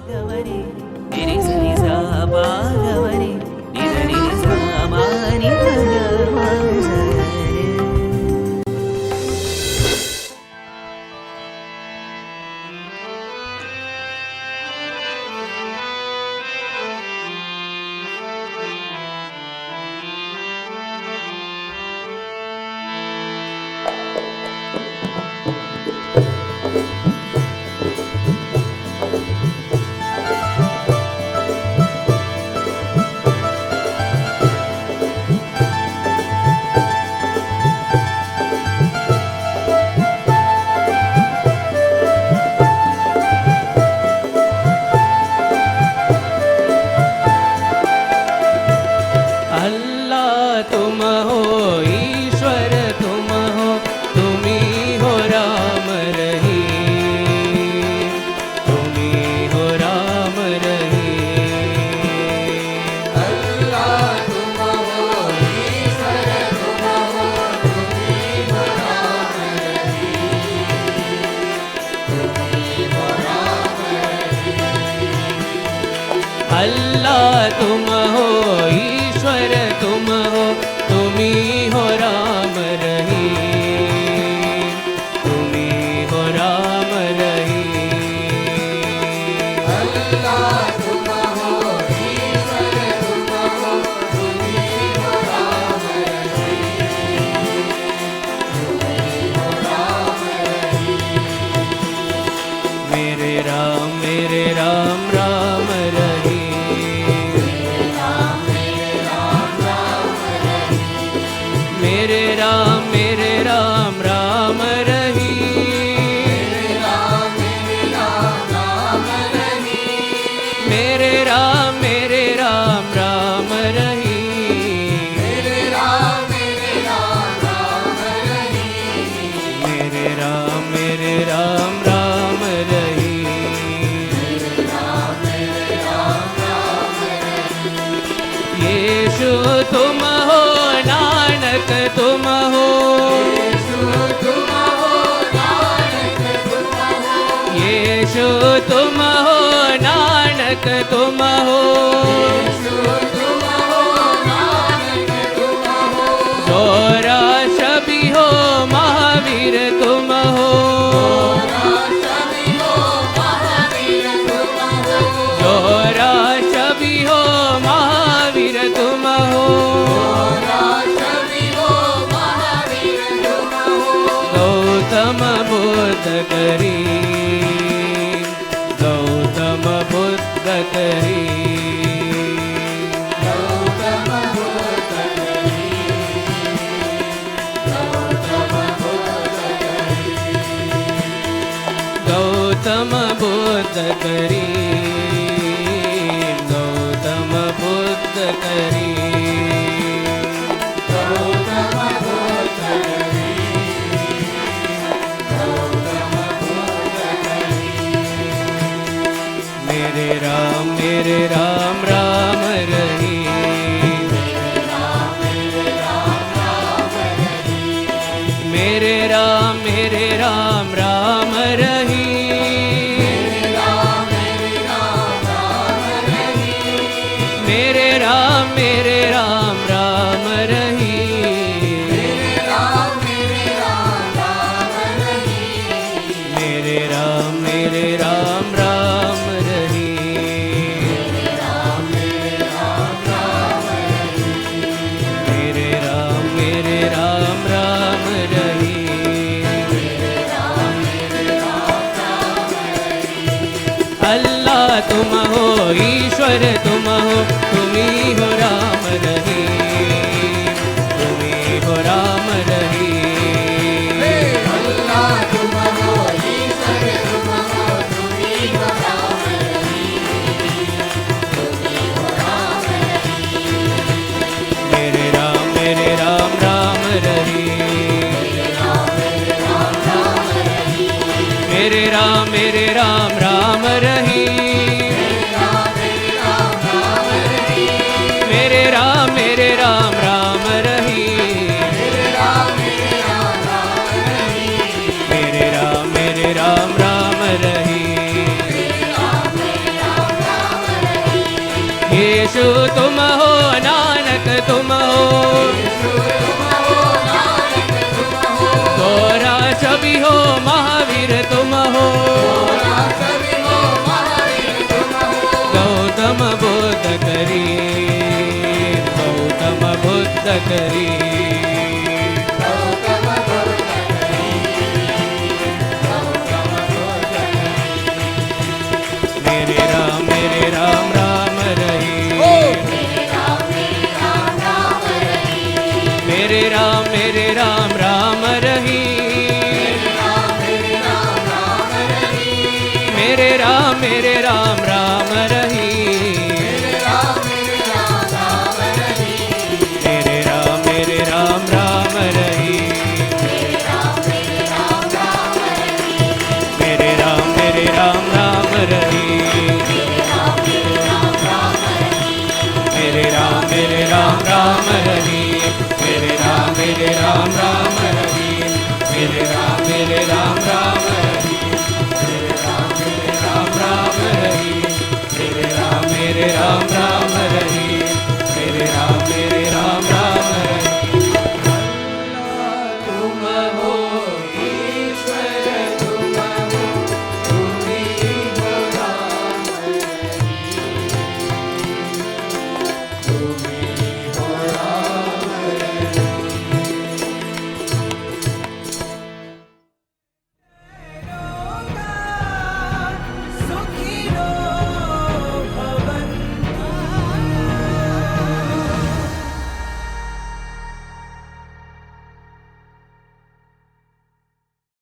గవరే నిరి సని సా పా గవరే నిద నిరి సా మా ని ద గ మా స రే. अल्लाह तुम हो ईश्वर तुम हो तुम ही हो राम रहीम, तुम ही हो राम रहीम। अल्लाह तुम हो ईश्वर तुम हो तुम ही हो राम रहीम, तुम ही हो राम रहीम। मेरे राम राम रहीम, मेरे राम राम रहीम, मेरे राम राम रहीम, मेरे राम राम रहीम। यीशु तुम हो नानक तुम हो, यीशु तुम हो नानक तुम हो, जोरा शबी हो महावीर तुम हो, जोरा शबी हो महावीर तुम हो, गौतम बुद्ध करीम, गौतम बुद्ध करीम, गौतम बुद्ध करीम, गौतम बुद्ध करीम, गौतम बुद्ध करीम, गौतम बुद्ध करीम, गौतम बुद्ध करीम, गौतम बुद्ध करीम। मेरे राम राम रहीम, मेरे राम राम रहीम, मेरे राम राम रहीम, मेरे राम राम रहीम, मेरे राम राम रहीम। अल्लाह तुम हो ईश्वर तुम हो तुम ही हो राम रहीम, तुम ही हो राम रहीम। अल्लाह तुम हो ईश्वर तुम हो तुम ही हो राम रहीम, तुम ही हो राम रहीम। मेरे राम राम रहीम, मेरे राम राम रहीम, मेरे राम राम रहीम, मेरे राम राम रहीम। यीशु तुम हो, नानक तुम हो, गोरा छवि हो, महावीर तुम हो, गौतम बुद्ध करी, गौतम बुद्ध करी, मेरे राम राम रही, मेरे राम राम रही, मेरे राम राम रही, मेरे राम राम रही, मेरे राम राम रही, मेरे राम राम रही, मेरे राम राम रही, मेरे राम